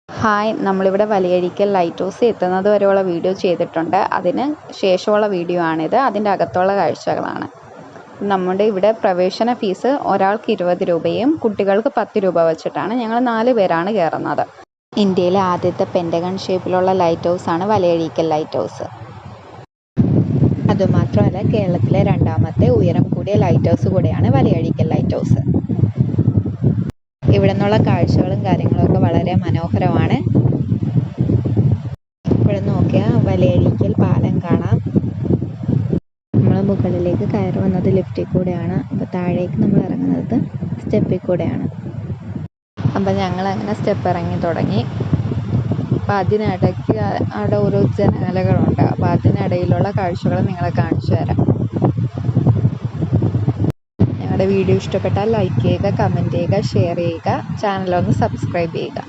Hi, നമ്മളിവിടെ Valiyazhikkal light house എത്തുന്നത് വരെയുള്ള വീഡിയോ ചെയ്തിട്ടുണ്ട്. അതിന് ശേഷമുള്ള വീഡിയോ ആണിത്. അതിൻ്റെ അകത്തുള്ള കാഴ്ചകളാണ്. നമ്മുടെ ഇവിടെ പ്രവേശന ഫീസ് ഒരാൾക്ക് 20 രൂപയും കുട്ടികൾക്ക് 10 രൂപ വെച്ചിട്ടാണ്. ഞങ്ങൾ 4 പേരാണ് കയറുന്നത്. ഇന്ത്യയിലെ ആദ്യത്തെ പെൻറ്റഗൺ ഷേപ്പിലുള്ള ലൈറ്റ് ഹൗസാണ് വലിയഴിക്കൽ ലൈറ്റ് ഹൗസ്. അതുമാത്രമല്ല, കേരളത്തിലെ രണ്ടാമത്തെ ഉയരം കൂടിയ ലൈറ്റ് ഹൗസ് കൂടെയാണ് വലിയഴിക്കൽ ലൈറ്റ് ഹൗസ്. ഇവിടെ നിന്നുള്ള കാഴ്ചകളും കാര്യങ്ങളൊക്കെ വളരെ മനോഹരമാണ്. ഇവിടെ നോക്കിയാൽ വലിയഴിക്കൽ പാലം കാണാം. നമ്മൾ മുകളിലേക്ക് കയറി വന്നത് ലിഫ്റ്റിൽ കൂടെയാണ്. അപ്പോൾ താഴേക്ക് നമ്മൾ ഇറങ്ങുന്നത് സ്റ്റെപ്പിൽ കൂടെയാണ്. അപ്പം ഞങ്ങൾ അങ്ങനെ സ്റ്റെപ്പ് ഇറങ്ങി തുടങ്ങി. അപ്പോൾ അതിനിടയ്ക്ക് അവിടെ ഓരോ ജനാലകളുണ്ട്. അപ്പോൾ അതിനിടയിലുള്ള കാഴ്ചകൾ നിങ്ങളെ കാണിച്ചു തരാം. ഞങ്ങളുടെ വീഡിയോ ഇഷ്ടപ്പെട്ടാൽ ലൈക്ക് ചെയ്യുക, കമൻറ്റ് ചെയ്യുക, ഷെയർ ചെയ്യുക, ചാനലൊന്ന് സബ്സ്ക്രൈബ് ചെയ്യുക.